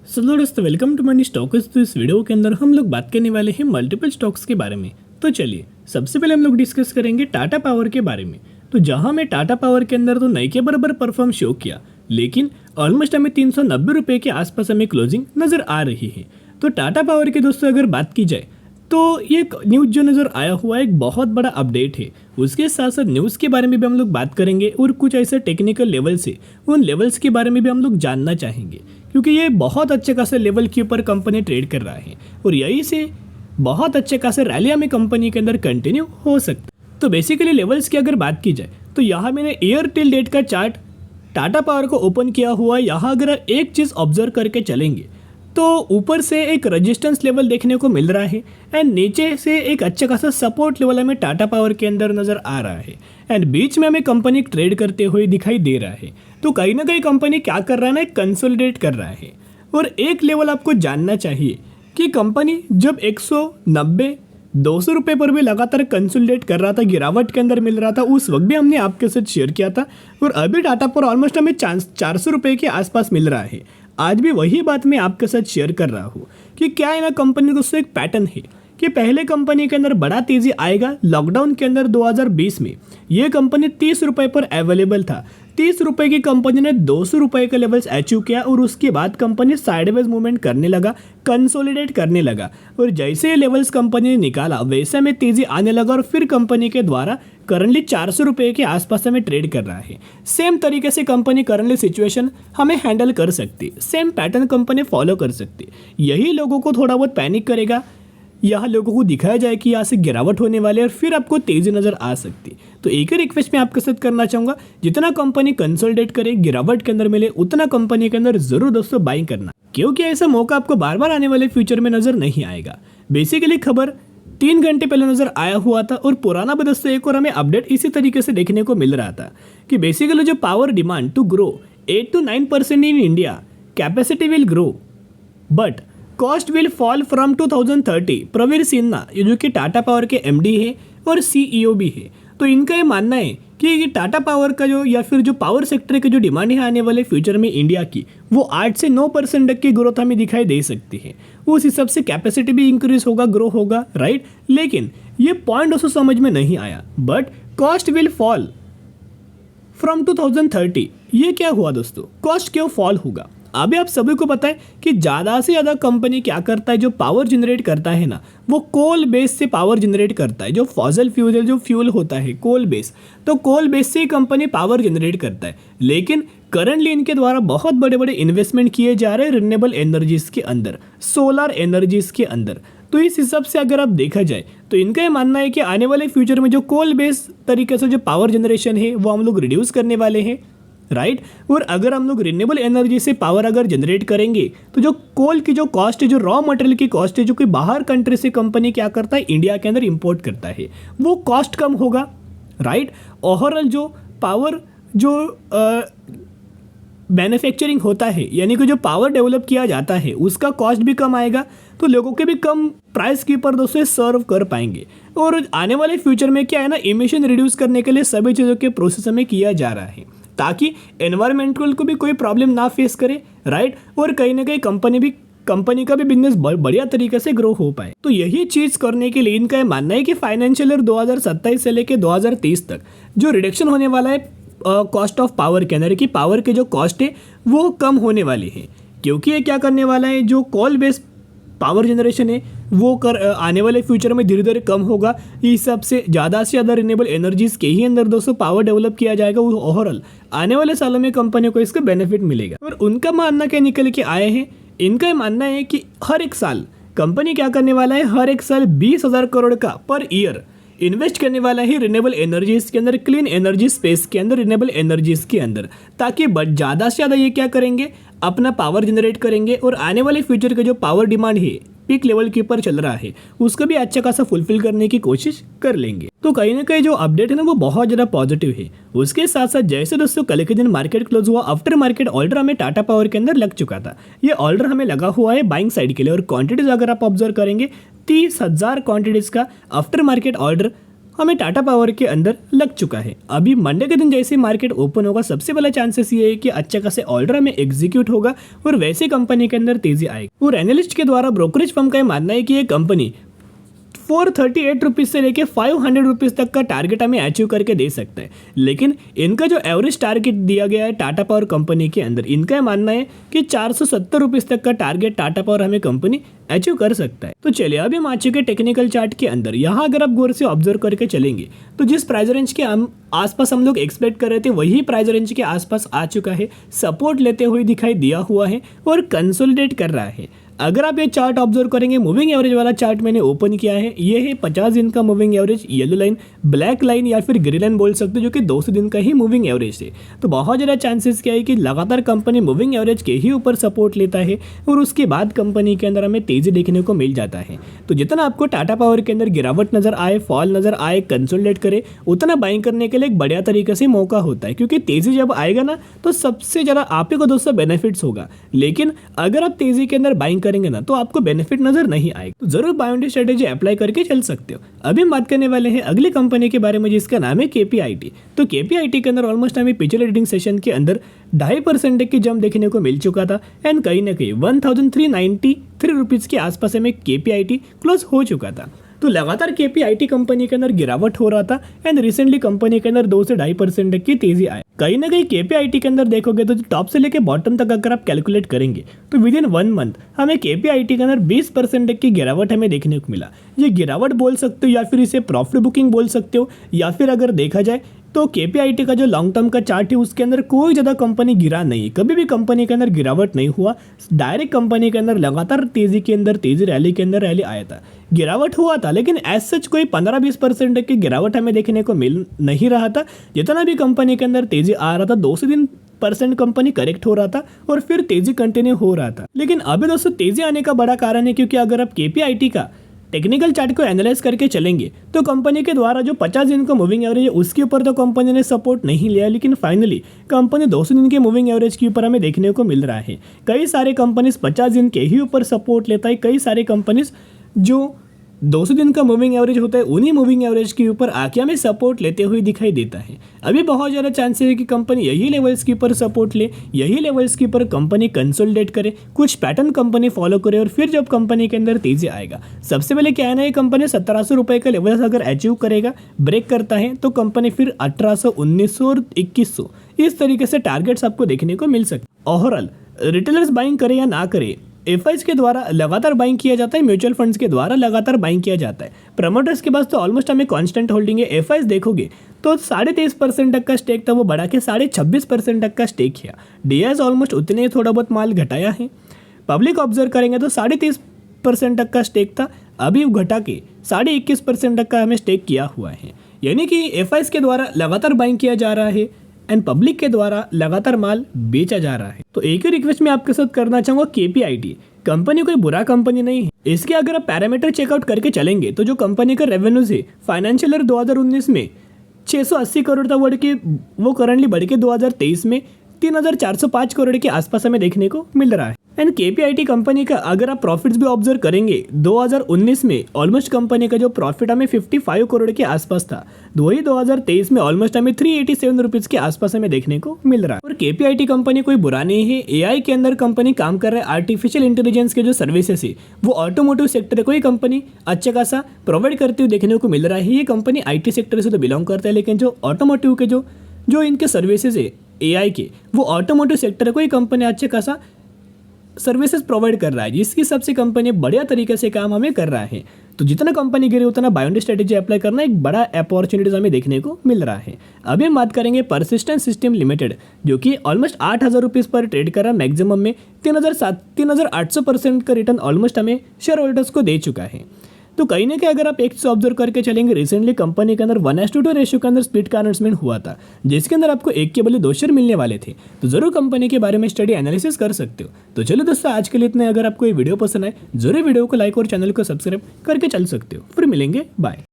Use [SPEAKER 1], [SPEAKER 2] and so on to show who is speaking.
[SPEAKER 1] Hello दोस्तों, welcome to money stocks. तो इस वीडियो के अंदर हम लोग बात करने वाले हैं मल्टीपल स्टॉक्स के बारे में। तो चलिए सबसे पहले हम लोग डिस्कस करेंगे टाटा पावर के बारे में। तो जहां में टाटा पावर के अंदर तो नई के बराबर परफॉर्म शो किया, लेकिन ऑलमोस्ट हमें 390 रुपये के आसपास हमें क्लोजिंग नज़र आ रही है। तो टाटा पावर के दोस्तों अगर बात की जाए तो ये एक न्यूज़ जो नज़र आया हुआ है एक बहुत बड़ा अपडेट है। उसके साथ साथ न्यूज़ के बारे में भी हम लोग बात करेंगे और कुछ ऐसे टेक्निकल लेवल्स है उन लेवल्स के बारे में भी हम लोग जानना चाहेंगे, क्योंकि ये बहुत अच्छे खासे लेवल के ऊपर कंपनी ट्रेड कर रहा है और यही से बहुत अच्छे खासे रैली हमें कंपनी के अंदर कंटिन्यू हो सकता है। तो बेसिकली लेवल्स की अगर बात की जाए तो यहाँ मैंने ईयर टिल डेट का चार्ट टाटा पावर को ओपन किया हुआ है। यहाँ अगर एक चीज़ ऑब्जर्व करके चलेंगे तो ऊपर से एक रेजिस्टेंस लेवल देखने को मिल रहा है एंड नीचे से एक अच्छा खासा सपोर्ट लेवल हमें टाटा पावर के अंदर नज़र आ रहा है एंड बीच में हमें कंपनी ट्रेड करते हुए दिखाई दे रहा है। तो कहीं ना कहीं कंपनी क्या कर रहा है ना, कंसोलिडेट कर रहा है। और एक लेवल आपको जानना चाहिए कि कंपनी जब 190 200 रुपये पर भी लगातार कंसोलिडेट कर रहा था, गिरावट के अंदर मिल रहा था, उस वक्त भी हमने आपके साथ शेयर किया था। और अभी टाटा पर ऑलमोस्ट हमें 400 रुपये के आसपास मिल रहा है। आज भी वही बात मैं आपके साथ शेयर कर रहा हूँ कि क्या है ना, कंपनी दोस्तों एक पैटर्न है कि पहले कंपनी के अंदर बड़ा तेजी आएगा। लॉकडाउन के अंदर 2020 में ये कंपनी 30 रुपये पर अवेलेबल था। 30 रुपये की कंपनी ने 200 रुपये के लेवल्स अचीव किया और उसके बाद कंपनी साइडवेज मूवमेंट करने लगा, कंसोलिडेट करने लगा। और जैसे ये लेवल्स कंपनी ने निकाला वैसे में तेजी आने लगा और फिर कंपनी के द्वारा करंटली 400 रुपये के आसपास हमें ट्रेड कर रहा है। सेम तरीके से कंपनी करंटली सिचुएशन हमें हैंडल कर सकती, सेम पैटर्न कंपनी फॉलो कर सकती। यही लोगों को थोड़ा बहुत पैनिक करेगा, यहाँ लोगों को दिखाया जाए कि यहाँ से गिरावट होने वाली है और फिर आपको तेजी नज़र आ सकती। तो एक ही रिक्वेस्ट मैं आपके साथ करना चाहूँगा, जितना कंपनी कंसोलिडेट करे, गिरावट के अंदर मिले, उतना कंपनी के अंदर जरूर दोस्तों बाइंग करना, क्योंकि ऐसा मौका आपको बार बार आने वाले फ्यूचर में नजर नहीं आएगा। बेसिकली खबर 3 घंटे पहले नजर आया हुआ था और पुराना भी दोस्तों एक और हमें अपडेट इसी तरीके से देखने को मिल रहा था कि बेसिकली जो power demand to grow 8 to 9% in India, capacity will grow but cost will fall from 2030। Pravir Sinha ये जो कि टाटा पावर के एमडी है और सीईओ भी है, तो इनका ये मानना है कि टाटा पावर का जो या फिर जो पावर सेक्टर की जो डिमांड है आने वाले फ्यूचर में इंडिया की, वो 8 से 9% तक की ग्रोथ हमें दिखाई दे सकती है। उस हिसाब से कैपेसिटी भी इंक्रीज होगा, ग्रो होगा, राइट। लेकिन ये पॉइंट उसको समझ में नहीं आया, but cost will fall from 2030। ये क्या हुआ दोस्तों, कॉस्ट क्यों फॉल होगा? अभी आप सभी को पता है कि ज़्यादा से ज़्यादा कंपनी क्या करता है, जो पावर जनरेट करता है ना, वो कोल बेस से पावर जनरेट करता है। जो फॉसिल फ्यूल जो फ्यूल होता है कोल बेस, तो कोल बेस से ही कंपनी पावर जनरेट करता है। लेकिन करंटली इनके द्वारा बहुत बड़े बड़े इन्वेस्टमेंट किए जा रहे हैं रिन्यूएबल एनर्जीज के अंदर, सोलर एनर्जीज के अंदर। तो इस हिसाब से अगर आप देखा जाए तो इनका ये मानना है कि आने वाले फ्यूचर में जो कोल बेस तरीके से जो पावर जनरेशन है वो हम लोग रिड्यूस करने वाले हैं, राइट। और अगर हम लोग रिन्यूएबल एनर्जी से पावर अगर जनरेट करेंगे तो जो कोल की जो कॉस्ट है, जो रॉ मटेरियल की कॉस्ट है, जो कि बाहर कंट्री से कंपनी क्या करता है, इंडिया के अंदर इंपोर्ट करता है, वो कॉस्ट कम होगा, राइट। ओवरऑल जो पावर जो मैन्युफैक्चरिंग होता है, यानी कि जो पावर डेवलप किया जाता है, उसका कॉस्ट भी कम आएगा, तो लोगों के भी कम प्राइस के ऊपर दोस्तों सर्व कर पाएंगे। और आने वाले फ्यूचर में क्या है ना, इमिशन रिड्यूस करने के लिए सभी चीज़ों के प्रोसेस में किया जा रहा है ताकि एनवायरमेंटल को भी कोई प्रॉब्लम ना फेस करे, राइट। और कहीं ना कहीं कंपनी का भी बिजनेस बढ़िया तरीके से ग्रो हो पाए। तो यही चीज़ करने के लिए इनका मानना है कि फाइनेंशियल ईयर 2027 से लेकर 2030 तक जो रिडक्शन होने वाला है कॉस्ट ऑफ पावर के अंदर, कि पावर के जो कॉस्ट है वो कम होने वाली है। क्योंकि ये क्या करने वाला है, जो कोल बेस्ड पावर जनरेशन है वो आने वाले फ्यूचर में धीरे धीरे कम होगा। इस हिसाब से ज़्यादा रिन्यूएबल एनर्जीज के ही अंदर दोस्तों पावर डेवलप किया जाएगा। वो ओवरऑल आने वाले सालों में कंपनियों को इसका बेनिफिट मिलेगा। और उनका मानना क्या निकल के आए हैं, इनका मानना है कि हर एक साल कंपनी क्या करने वाला है, हर एक साल 20,000 करोड़ का पर ईयर इन्वेस्ट करने वाला है रिन्यूएबल एनर्जीज के अंदर, क्लीन एनर्जी स्पेस के अंदर, रिन्यूएबल एनर्जीज के अंदर, ताकि ज़्यादा से ज़्यादा ये क्या करेंगे, अपना पावर जनरेट करेंगे और आने वाले फ्यूचर का जो पावर डिमांड है पीक लेवल के ऊपर चल रहा है उसको भी अच्छा खासा फुलफिल करने की कोशिश कर लेंगे। तो कहीं ना कहीं जो अपडेट है ना वो बहुत ज़्यादा पॉजिटिव है। उसके साथ साथ जैसे दोस्तों कल के दिन मार्केट क्लोज हुआ, आफ्टर मार्केट ऑर्डर हमें टाटा पावर के अंदर लग चुका था। ये ऑर्डर हमें लगा हुआ है बाइंग साइड के लिए और क्वांटिटीज अगर आप ऑब्जर्व करेंगे 30,000 क्वांटिटीज का आफ्टर मार्केट ऑर्डर हमें टाटा पावर के अंदर लग चुका है। अभी मंडे के दिन जैसे मार्केट ओपन होगा सबसे पहला चांसेस ये है कि अच्छा खासे ऑर्डर में एग्जीक्यूट होगा और वैसे कंपनी के अंदर तेजी आएगी। और एनालिस्ट के द्वारा ब्रोकरेज फर्म का मानना है कि ये कंपनी 438 रुपीज़ से लेके 500 रुपीज़ तक का टारगेट हमें अचीव करके दे सकता है। लेकिन इनका जो एवरेज टारगेट दिया गया है टाटा पावर कंपनी के अंदर, इनका मानना है कि 470 रुपीज़ तक का टारगेट टाटा पावर हमें कंपनी अचीव कर सकता है। तो चलिए अभी हम आ चुके टेक्निकल चार्ट के अंदर। यहाँ अगर आप गौर से ऑब्जर्व करके चलेंगे तो जिस प्राइस रेंज के आसपास हम लोग एक्सपेक्ट कर रहे थे वही प्राइस रेंज के आसपास आ चुका है, सपोर्ट लेते हुए दिखाई दिया हुआ है और कंसोलिडेट कर रहा है। अगर आप ये चार्ट ऑब्जर्व करेंगे, मूविंग एवरेज वाला चार्ट मैंने ओपन किया है, ये है 50 दिन का moving average, yellow line, black line या फिर ग्रीन लाइन बोल सकते हो, जो कि 200 दिन का ही मूविंग एवरेज है। तो बहुत ज़्यादा चांसेस क्या है कि लगातार कंपनी मूविंग एवरेज के ही ऊपर सपोर्ट लेता है और उसके बाद कंपनी के अंदर हमें तेजी देखने को मिल जाता है। तो जितना आपको टाटा पावर के अंदर गिरावट नजर आए, फॉल नजर आए, कंसोलिडेट करे, उतना बाइंग करने के लिए एक बढ़िया तरीके से मौका होता है, क्योंकि तेजी जब आएगा ना तो सबसे ज़्यादा आप ही को दोस्तों बेनिफिट्स होगा। लेकिन अगर आप तेजी के अंदर बाइंग करेंगे ना तो आपको बेनिफिट नजर नहीं आएगा। तो जरूर बायोंडी स्ट्रेटेजी अप्लाई करके चल सकते हो। अभी हम बात करने वाले हैं अगली कंपनी के बारे में जिसका नाम है केपीआईटी। तो केपीआईटी के अंदर ऑलमोस्ट हमें पिछले ट्रेडिंग सेशन के अंदर 2.5% की जंप देखने को मिल चुका था एंड कहीं ना कहीं 1393 रुपीज़ के आसपास में केपीआईटी क्लोज हो चुका था। तो लगातार केपीआईटी कंपनी के अंदर गिरावट हो रहा था एंड रिसेंटली कंपनी के अंदर 2 से 2.5% की तेजी आई। कहीं ना कहीं केपीआईटी के अंदर देखोगे तो टॉप से लेके बॉटम तक अगर आप कैलकुलेट करेंगे तो विद इन 1 मंथ हमें केपीआईटी के अंदर 20% की गिरावट हमें देखने को मिला। ये गिरावट बोल सकते हो या फिर इसे प्रॉफिट बुकिंग बोल सकते हो, या फिर अगर देखा जाए तो केपीआईटी का जो लॉन्ग टर्म का चार्ट है उसके अंदर कोई ज़्यादा कंपनी गिरा नहीं, कभी भी कंपनी के अंदर गिरावट नहीं हुआ। डायरेक्ट कंपनी के अंदर लगातार तेजी के अंदर तेजी, रैली के अंदर रैली आया था, गिरावट हुआ था, लेकिन एज सच कोई 15-20% की गिरावट हमें देखने को मिल नहीं रहा था। जितना भी कंपनी के अंदर तेजी आ रहा था 2 से 3% कंपनी करेक्ट हो रहा था और फिर तेजी कंटिन्यू हो रहा था। लेकिन अभी दोस्तों तेजी आने का बड़ा कारण है क्योंकि अगर आप केपीआईटी का टेक्निकल चार्ट को एनालाइज करके चलेंगे तो कंपनी के द्वारा जो 50 दिन का मूविंग एवरेज है उसके ऊपर तो कंपनी ने सपोर्ट नहीं लिया, लेकिन फाइनली कंपनी 200 दिन के मूविंग एवरेज के ऊपर हमें देखने को मिल रहा है। कई सारे कंपनीज 50 दिन के ही ऊपर सपोर्ट लेता है, कई सारे कंपनीज जो 200 दिन का मूविंग एवरेज होता है उन्हीं मूविंग एवरेज के ऊपर आके हमें सपोर्ट लेते हुए दिखाई देता है। अभी बहुत ज़्यादा चांसेस है कि कंपनी यही लेवल्स के ऊपर सपोर्ट ले, यही लेवल्स के ऊपर कंपनी कंसोलिडेट करे, कुछ पैटर्न कंपनी फॉलो करे और फिर जब कंपनी के अंदर तेजी आएगा, सबसे पहले क्या है ना, ये कंपनी 1700 रुपये का लेवल अगर अचीव करेगा, ब्रेक करता है तो कंपनी फिर 1800, 1900 और 2100 इस तरीके से टारगेट्स आपको देखने को मिल सकते। ओवरऑल रिटेलर्स बाइंग करे या ना करे, एफआईज के द्वारा लगातार बाइंग किया जाता है, म्यूचुअल फंड्स के द्वारा लगातार बाइंग किया जाता है। प्रमोटर्स के पास तो ऑलमोस्ट हमें कांस्टेंट होल्डिंग है। एफआईज देखोगे तो 23.5% तक का स्टेक था, वो बढ़ा के 26.5% तक का स्टेक किया। डीआईज ऑलमोस्ट उतने ही थोड़ा बहुत माल घटाया है। पब्लिक ऑब्जर्व करेंगे तो 23.5% तक का स्टेक था, अभी घटा के 21.5% तक का हमें स्टेक किया हुआ है। यानी कि एफआईज के द्वारा लगातार बाइंग किया जा रहा है एंड पब्लिक के द्वारा लगातार माल बेचा जा रहा है। तो एक ही रिक्वेस्ट मैं आपके साथ करना चाहूँगा, केपीआईटी कंपनी कोई बुरा कंपनी नहीं है। इसके अगर आप पैरामीटर चेकआउट करके चलेंगे तो जो कंपनी का रेवेन्यूज है फाइनेंशियल ईयर 2019 में 680 करोड़ था, बढ़ के वो करंटली बढ़ के 2023 में 3405 करोड़ के आसपास हमें देखने को मिल रहा है। एंड केपीआईटी कंपनी का अगर आप प्रॉफिट्स भी ऑब्जर्व करेंगे 2019 में ऑलमोस्ट कंपनी का जो प्रॉफिट हमें 55 करोड़ के आसपास था, वही 2023 में ऑलमोस्ट हमें 387 रुपीज़ के आसपास हमें देखने को मिल रहा है। और केपीआईटी कंपनी कोई बुरा नहीं है। एआई के अंदर कंपनी काम कर रहा है, आर्टिफिशियल इंटेलिजेंस के जो सर्विसेज है वो ऑटोमोटिव सेक्टर कोई कंपनी अच्छा खासा प्रोवाइड करते हुए देखने को मिल रहा है। ये कंपनी आईटी सेक्टर से तो बिलोंग करता है, लेकिन जो ऑटोमोटिव के जो इनके सर्विसेज है एआई के, वो ऑटोमोटिव सेक्टर कोई कंपनी अच्छा खासा सर्विसेज प्रोवाइड कर रहा है, जिसकी सबसे कंपनी बढ़िया तरीके से काम हमें कर रहा है। तो जितना कंपनी गिरे उतना बायोंडी स्ट्रेटेजी अप्लाई करना एक बड़ा अपॉर्चुनिटीज हमें देखने को मिल रहा है। अभी हम बात करेंगे परसिस्टेंट सिस्टम लिमिटेड, जो कि ऑलमोस्ट 8000 रुपीज़ पर ट्रेड कर रहा है, मैक्सिमम में 3800% का रिटर्न ऑलमोस्ट हमें शेयर होल्डर्स को दे चुका है। तो कहीं ना कहीं अगर आप एक चीज ऑब्जर्व करके चलेंगे, रिसेंटली कंपनी के अंदर 1:2 रेशियो के अंदर स्प्लिट का अनाउंसमेंट हुआ था, जिसके अंदर आपको 1 के बदले 2 शेयर मिलने वाले थे। तो जरूर कंपनी के बारे में स्टडी एनालिसिस कर सकते हो। तो चलो दोस्तों, आज के लिए इतने। अगर आपको ये वीडियो पसंद आए जरूर वीडियो को लाइक और चैनल को सब्सक्राइब करके चल सकते हो। फिर मिलेंगे, बाय।